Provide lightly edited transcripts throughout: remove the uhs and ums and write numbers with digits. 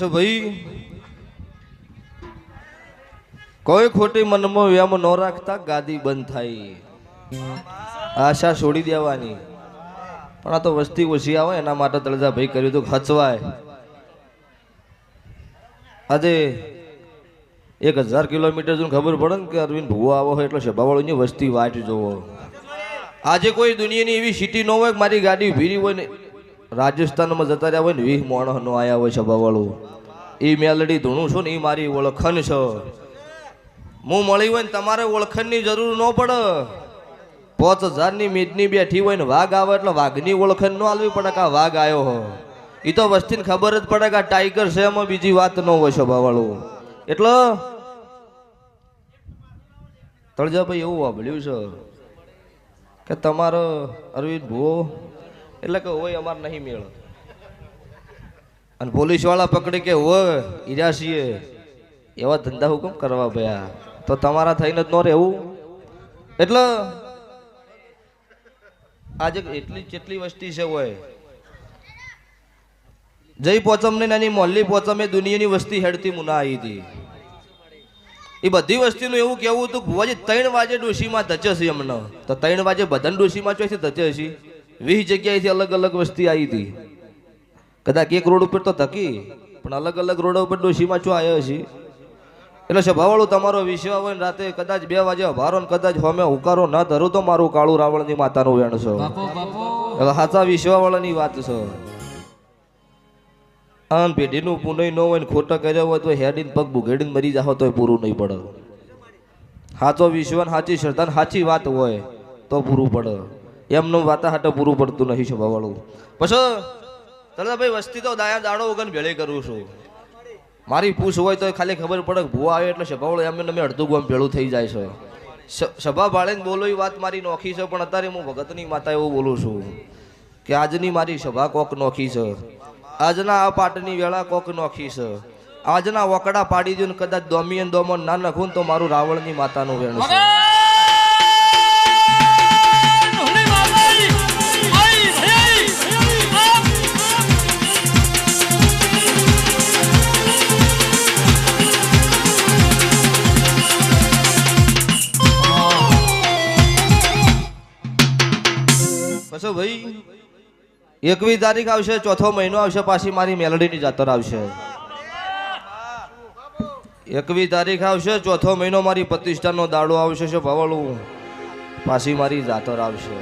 પછી ભાઈ કોઈ ખોટી મનમાં વ્યામ ન રાખતા ગાદી બંધ થાય, આશા છોડી દેવાની. પણ આ તો વસ્તી ઓછી આવે એના માટે તળજા ભાઈ કર્યું હતું હચવાય. આજે 1000 કિલોમીટર જો ખબર પડે ને કે અરવિંદ ભૂવો આવો હોય એટલે સભાવાળોની વસ્તી વાટ જોવો. આજે કોઈ દુનિયાની એવી સિટી ન હોય કે મારી ગાડી ભીરી હોય ને રાજસ્થાનમાં જતા રહ્યા હોય ને 20 માણસ નો આયા હોય સભાવાળું. એ મેલડી ધૂણું છું ને એ મારી ઓળખણ છે. હું મળી હોય ને તમારે ઓળખણની જરૂર ન પડે. 5000 ની મીટની બેઠી હોય ને વાઘ આવે એટલે વાઘની ઓળખણ ન આલવી પડે કે આ વાઘ આવ્યો હો. એ તો વસ્તીને ખબર જ પડે કે આ ટાઈગર છે, એમાં બીજી વાત ન હોય સભાવાળું. એટલે તળજાભાઈ એવું વાપર્યું છે કે તમારો અરવિંદ ભૂવો એટલે કે હોય અમારે નહીં મેળ. અને પોલીસ વાળા પકડી કે હોય ઈરા છીએ એવા ધંધા હુકમ કરવા ભયા તો તમારા થઈને જ ન રહેવું. એટલે આજે જેટલી વસ્તી છે હોય જઈ પોચમ ને નાની મોલ્લી પોચમ એ દુનિયાની વસ્તી હેડતી મુના આવી હતી. એ બધી વસ્તીનું એવું કેવું હતું ભુવાજી 3 વાગે ડોશીમાં ધચે છે એમને. તો 3 વાગે બધાને ડોશીમાં ચોથી ધચે છે. 20 જગ્યાએથી અલગ અલગ વસ્તી આવી હતી. કદાચ એક રોડ ઉપર તો ધકી પણ અલગ અલગ રોડ ઉપર ડોશીમાં ચો આવ્યો છે. એટલે સભાવાળું તમારો વિશ્વ હોય ને રાતે કદાચ 2 વાગે ભારો ને કદાચ હોમે હુકારો ના ધરું તો મારું કાળું રાવણની માતાનું વેણ છો. એટલે સાચા વિશ્વાવાળાની વાત છે. આન પેઢીનું પુનઃ ન હોય ને ખોટા કર્યા હોય તો હેડીને પગ બુઘેડીને મરી જાઓ તો પૂરું નહીં પડે. સાચો વિશ્વ ને સાચી શ્રદ્ધા ને સાચી વાત હોય તો પૂરું પડે. એમનું વાતા હાટે પૂરું પડતું નહીં સભાવાળું. પછી તળજાભાઈ વસ્તી તો દાયા દાડો વગર ભેળે કરું છું. મારી પૂછ હોય તો ખાલી ખબર પડે કે ભૂવા આવે એટલે સભાવાળો એમને અમે અડધું ગામ ભેળું થઈ જાય છે. સભા ભાળીને બોલો એ વાત મારી નોખી છે, પણ અત્યારે હું ભગતની માતા એવું બોલું છું કે આજની મારી સભા કોક નોખી છે. આજના આ પાટની વેળા કોક નોખી છે. આજના વકડા પાડી દઉં કદાચ દોમી દોમો ના નખું તો મારું રાવણની માતાનું વેણ છે. પછી ભાઈ 21 તારીખ આવશે, 4થો મહિનો આવશે, પાછી મારી મેલડીની જાતર આવશે. 21 તારીખ આવશે, 4થો મહિનો મારી પ્રતિષ્ઠાનો દાડો આવશે છે ભવાળું, પાછી મારી જાતર આવશે.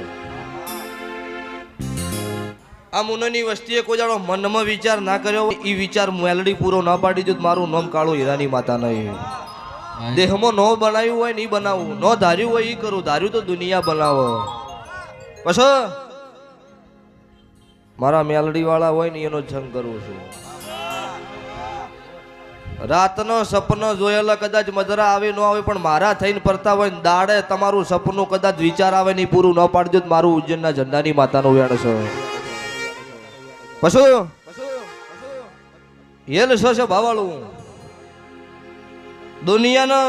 આ મુનની વસ્તીએ કોઈ જાણો મનમાં વિચાર ના કર્યો એ વિચાર મેલડી પૂરો ના પાડી દો મારું નામ કાળું હીરાની માતા નહીં. દેહમાં ન બનાવ્યું હોય ને એ બનાવું, ન ધાર્યું હોય એ કરું, ધાર્યું તો દુનિયા બનાવો. પછી મારા મેલડી વાળા હોય ને એનો જંગ કરું છું. રાતનો સપનો જોયેલા કદાચ મધરા આવે ન આવે પણ મારા થઈને ફરતા હોય ને દાડે તમારું સપનું કદાચ વિચાર આવે ને પૂરું ન પાડજો મારું ઉજ્જૈનના ઝંડાની માતાનું વેણ છે. પછી હેલ છે ભાવાળું દુનિયાનો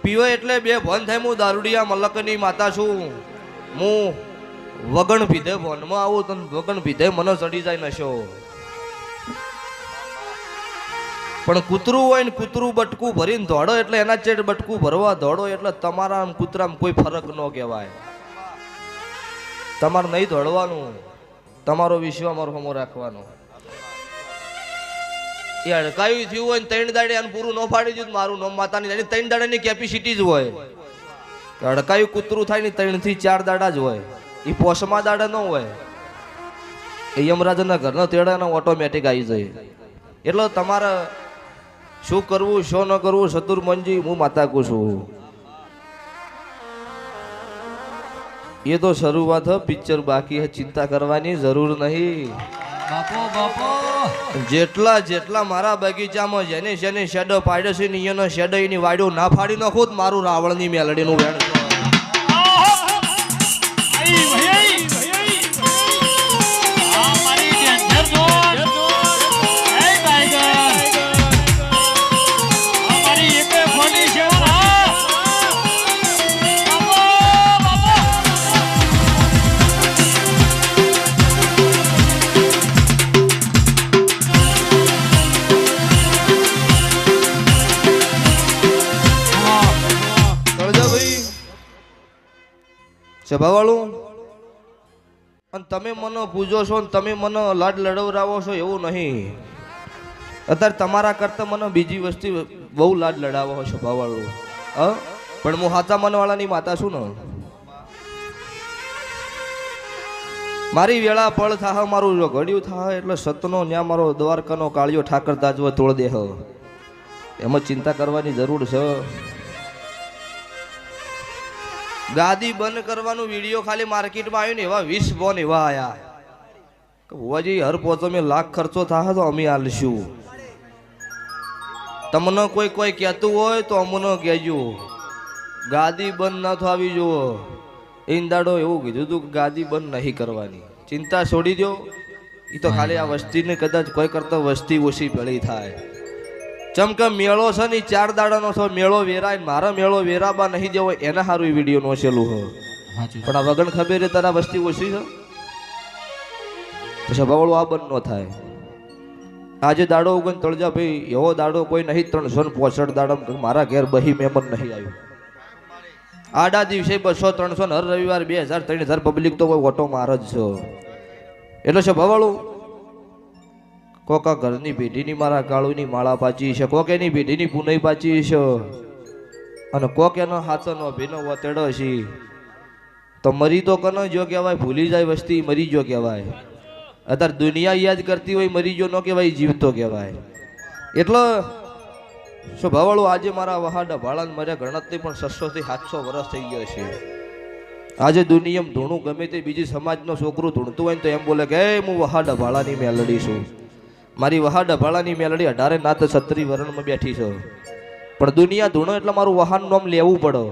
પીવે એટલે બે ભન થાય. હું દારૂડિયા મલકની માતા છું. હું વગણ પીધે વનમાં આવું તો વગણ પીધે મને ચડી જાય નશો. પણ કૂતરું હોય ને કૂતરું બટકું ભરીને દોડો એટલે એના ચેડ બટકું ભરવા દોડો એટલે તમારા કૂતરામાં કોઈ ફરક ન કહેવાય. તમારે નહીં દોડવાનું, તમારો વિશ્વ હમો રાખવાનો. એ અડકાયું થયું હોય ને 3 દાડે આને પૂરું ન ફાડી દીધું મારું નામ માતાની 3 દાડાની કેપેસિટી જ હોય. અડકાયું કૂતરું થાય ને 3 થી 4 દાડા જ હોય. એ પોષમાં દાડા ન હોય. એ યમરાજના ઘરના તેડાના ઓટોમેટિક આવી જાય. એટલે તમારે શું કરવું શું ન કરવું ચતુર્મનજી હું માતા કહું છું. એ તો શરૂઆત હે, પિક્ચર બાકી હે, ચિંતા કરવાની જરૂર નહીં. જેટલા જેટલા મારા બગીચામાં જેને જેને શેડો પાડ્યો છે ને એનો શેડો એની વાડો ના ફાડી નાખો મારું રાવણની મેલડીનું વેણ. સભાવાળું અને તમે મને પૂજો છો ને તમે મને લાડ લડવરાવો છો એવું નહીં. અત્યારે તમારા કરતા મને બીજી વસ્તુ બહુ લાડ લડાવો છો સભાવાળું. પણ હું હાચા મનવાળાની માતા છું ને. મારી વેળા પળ થાહ મારું જો ઘડ્યું થાહ એટલે સતનો ન્યા મારો દ્વારકાનો કાળિયો ઠાકર તાજવો તોડ દેહ. એમાં ચિંતા કરવાની જરૂર છે. ગાદી બંધ કરવાનું વિડીયો ખાલી માર્કેટમાં આવ્યું ને એવા 20 બોન એવા આયા કે ભુવાજી હર પોતો મેં લાખ ખર્ચો થાય તો અમે આલશું. તમને કોઈ કહેતું હોય તો અમને કહેજો. ગાદી બંધ ના થવી જુઓ. ઈંદાડો એવું કીધું હતું કે ગાદી બંધ નહીં કરવાની. ચિંતા છોડી દો. એ તો ખાલી આ વસ્તીને કદાચ કોઈ કરતા વસ્તી ઓછી ભેળી થાય. ચમકે મેળો છે ને 4 દાડાનો છે મેળો વેરાય. મારા મેળો વેરાબા નહીં દેવો એના સારું વિડીયો નોચેલું હોય. પણ આ વગણ ખબર તારા વસ્તી ઓછી છે પછી બવળું આ બંધ ન થાય. આજે દાડો ઉગન તળજા ભાઈ એવો દાડો કોઈ નહીં 365 દાડા મારા ઘેર બહી મહેમાન નહીં આવ્યું. આડા દિવસે 200-300 હર રવિવાર 2000-3000 પબ્લિક તો કોઈ ઓટો માર જ છો. એટલે છે ભવાળું કોકા ઘરની પેઢીની મારા કાળુની માળા પાચી છે, કોક એની પેઢીની પુનઈ પાચી છે, અને કોક એનો હાથનો ભીનો વતેડો છે. તો મરી તો કનો જો કહેવાય, ભૂલી જાય વસ્તી મરી જો કહેવાય. અત્યારે દુનિયા યાદ કરતી હોય મરી જો ન કહેવાય, જીવતો કહેવાય. એટલે શું ભવાળું આજે મારા વહાડા ભાળાને મર્યા ગણતરી પણ 600 થી 700 વર્ષ થઈ ગયો છે. આજે દુનિયામાં ધૂણું ગમે તે બીજી સમાજનો છોકરું ધૂણતું હોય ને તો એમ બોલે કે હું વહાડા ભાળાની મેલડી છું. મારી વહાડા ભાળાની મેલડી 18 નાત 36 વરણમાં બેઠી છે. પણ દુનિયા ધૂણો એટલે મારું વહાનું નામ લેવું પડે.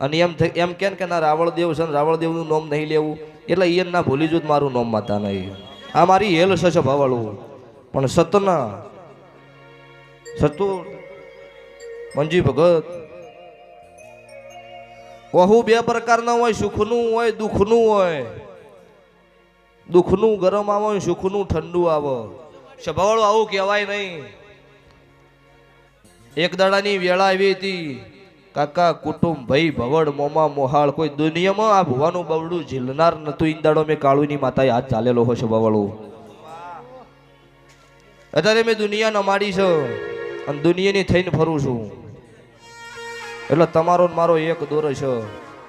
અને એમ કે ના રાવળદેવ છે, રાવળદેવનું નામ નહીં લેવું એટલે ઈયન ના ભૂલી જુ મારું નામ માતા નહીં. આ મારી હેલ છે ભવાળું. પણ સતના સતુ મંજી ભગત વહુ 2 પ્રકારના હોય, સુખનું હોય દુઃખનું હોય. દુઃખનું ગરમ આવે, સુખનું ઠંડુ આવે. સભાવાળું આવું કહેવાય નહીં. એક દાડાની વેળા આવી હતી, કાકા કુટુંબ ભાઈ ભવડ મોમા મોહાળ કોઈ દુનિયામાં આ ભુવાનું બવડું ઝીલનાર નતું. ઈંદાડો મેં કાળુની માતાએ હાથ ચાલેલો હોય છે ભવાળું. અત્યારે મેં દુનિયા નમાડી છે અને દુનિયાની થઈને ફરું છું. એટલે તમારો મારો એક દોર છે.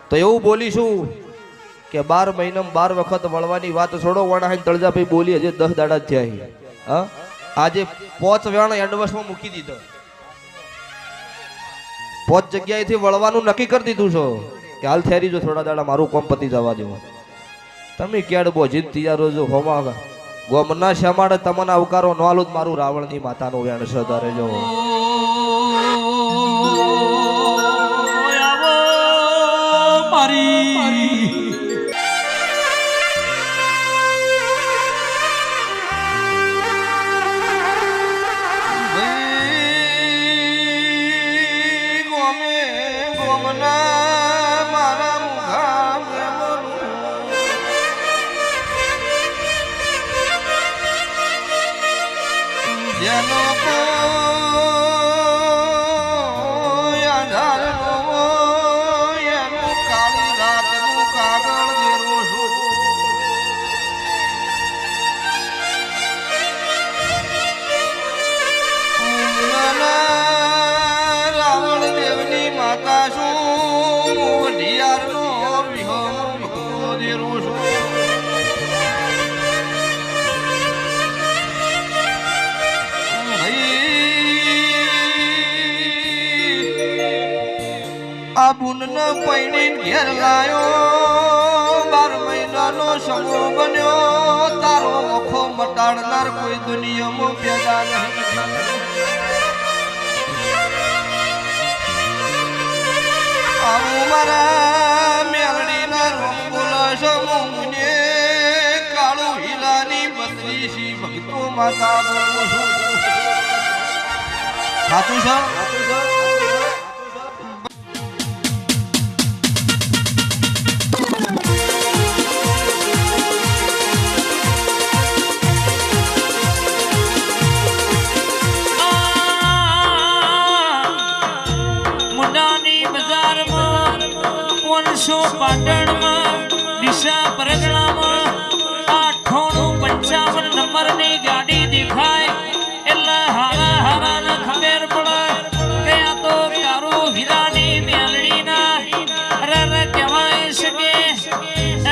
તો એવું બોલીશું કે 12 મહિનામાં 12 વખત વળવાની વાત છોડો. વણાઈને તળજાભાઈ બોલી હજી 10 દાડા જ થયા. હા આજે 5 વેણ એડવર્સમાં મૂકી દીધો. 5 જગ્યાએથી વળવાનું નક્કી કરી દીધું છો કે હાલ થેરી જો થોડા દાડા મારું કોમ પતી જવા દો. તમે ક્યાડ બોજીન તૈયારો જો હોમાં ગોમના શ્યામાડે તમને આવકારો ન આલું મારું રાવણની માતાનું વેણ છે. ધારે જો બુનનો પૈણી ઘેર લાયો. 12 મહિનાનો સમો બન્યો. તારો ઓખો મટાડનાર કોઈ દુનિયામાં પેદા નહીં. આવું મારા મેલડીના રોમ બોલાશો મુને કાળુ હીલાની બત્રીસી ભક્તો માતા બોલું છું. સાચું છે? પાટણમાં ડીસા પરગણામાં 5855 નંબરની ગાડી દેખાય એટલે હારા હારાને ખબર પડે કે આ તો કારો હીરાની મેલડીના રર કહેવાય છે કે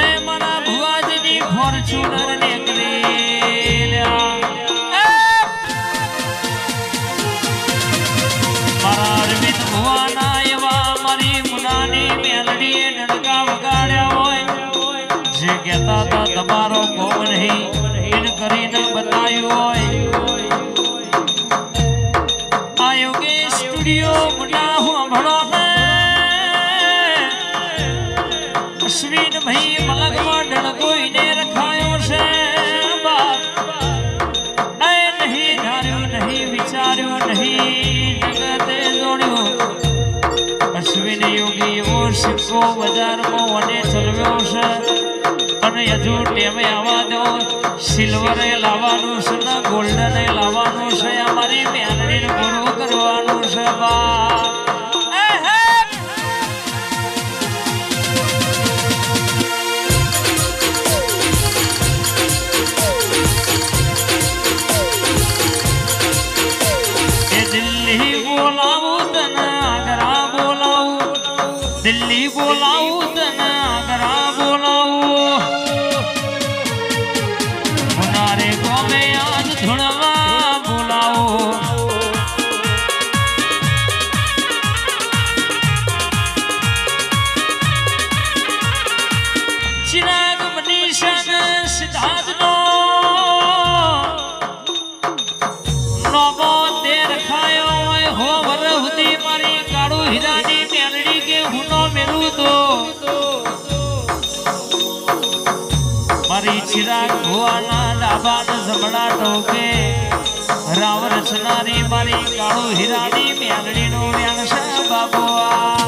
એ મારા ભુવાજીની ફોર્ચ્યુનર નીકળેલા મારા અરવિંદ ભુવાના એવા મારી મુનાની મેલડીએ ડણકા વગાડ્યા હોય જે કહેતા હતા તમારો કોમ નહીં એને કરીને બતાવ્યું હોય આ યોગેશ સ્ટુડિયો મોટા સાંભળો અશ્વિન ભાઈ મલકમાં ડણકો એને રખાયો છે નહીં ધાર્યું નહીં વિચાર્યું નહીં જગતે જોડ્યું અશ્વિન યોગી એવો સિક્કો બજારમાં વને ચલવ્યો છે અને હજુ ટેમે આવવા દો સિલ્વર લાવવાનું છે ને ગોલ્ડન લાવવાનું છે અમારી મેલડીને પૂરું કરવાનું છે બા દિલ્હી બોલાવું તને આગ્રા બોલાવું દિલ્હી બોલાવું તને આગ્રા બોલાવું મુનારે ગોમે આજ ધૂળવા બોલાવો ચિરાગ મનીષા સિદ્ધાર્થનો નોબો તેર ખાયો હોય હો વર સુધી મારી કાળુ હીરાની મેલડી કે હુનો મેલું તો મારી ચિરાગ ભુવાના ડાબાન જમણા ટોકે રાવ રચનારી મારી કાળુ હીરાની મેલડીનો વ્યાણસા બાબુઆ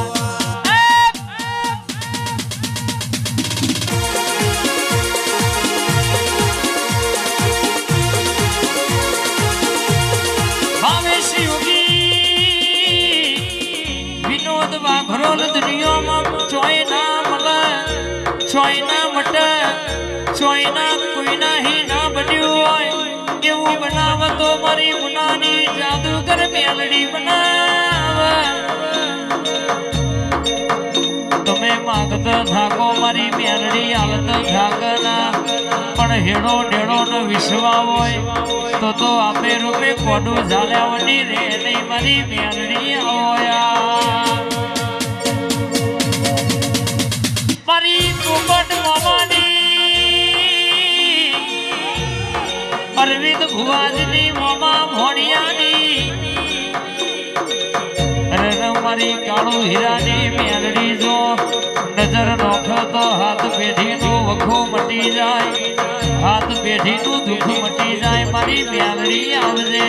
વાઘરોલ દુનિયામાં ચોયના મળે ચોયના મટે ચોયના કોઈના હી ના બન્યું હોય એવું બનાવે તો મારી મુનાની જાદુગર મેલડી બનાવે તમે માગતો થાકો મારી મેલડી હાલત થાકના પણ હેડો ડેડો નો વિશ્વા હોય તો આપે રૂપે કોડું ઝાલ્યાવની રે નહીં મારી મેલડી આવ્યા મારી પોપટ મોમાની અરવિંદ ભુવાજની મોમા ભોણિયાની અરે મારી કાળુ હીરાની મેલડી જો નજર નોખો તો હાથ પેઢીનું વખો મટી જાય હાથ પેઢીનું દુઃખ મટી જાય મારી મેલડી આવજે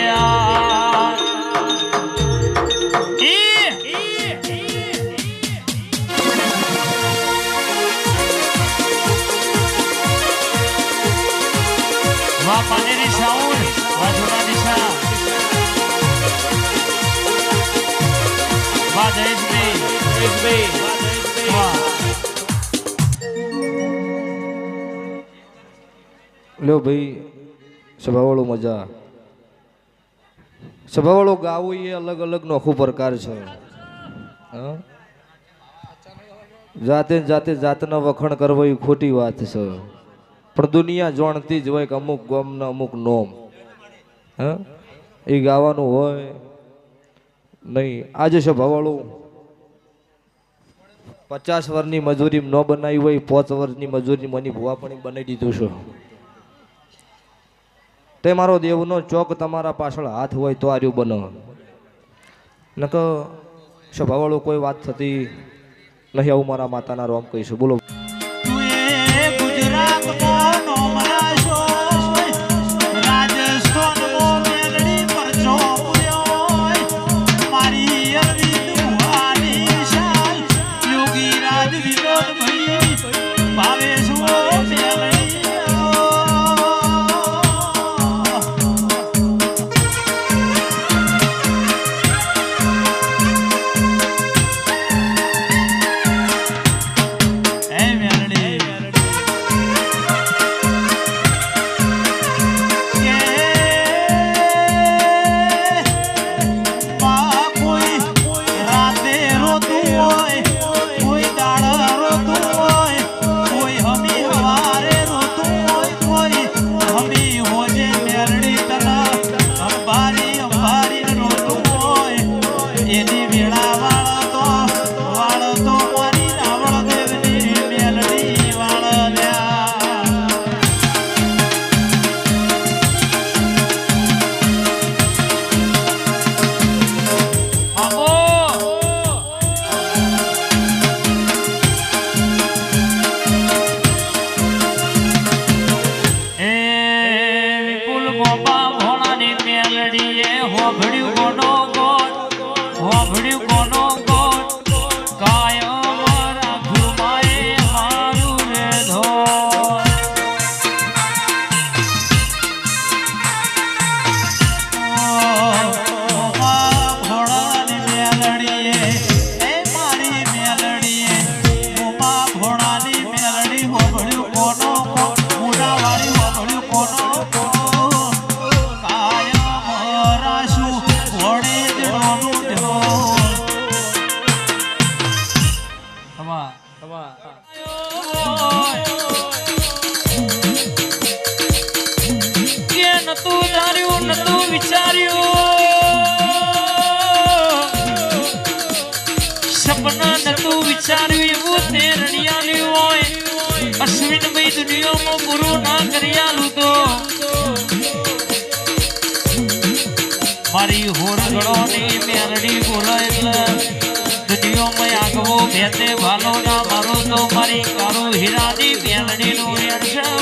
પાનેરી સાઉન્ડ વાજોડા દિશા વાહ જયેશભાઈ વાહ લ્યો ભાઈ સભાવાળો મજા સભાવાળો ગાવું એ અલગ અલગ નોખો પ્રકાર છે જાતે જાતે જાતના વખાણ કરવા એ ખોટી વાત છે પણ દુનિયા જાણતી જ હોય કે અમુક ગામના અમુક નોમ એ ગાવાનું હોય નહીં આજે સભાવાળું 50 વર્ષની મજૂરી ન બનાવી હોય 5 વર્ષની મજૂરી મની ભુવા પણ બનાવી દીધું છે તે મારો દેવનો ચોક તમારા પાછળ હાથ હોય તો આર્યું બનો નકર સભાવાળું કોઈ વાત થતી નહીં આવું મારા માતાના રોમ કહીશું બોલો નતું વિચાર્યું સપના નતું વિચાર્યું એવું તે રણિયાલ્યું હોય અશ્વિનભાઈ દુનિયામાં પૂરું ના કરી આલું તો મારી હોરગળોની મેલડી બોલો એટલે દુનિયામાં આગવો ભેતે ભાલો ના મારો તો મારી કારો હીરાની મેલડી નો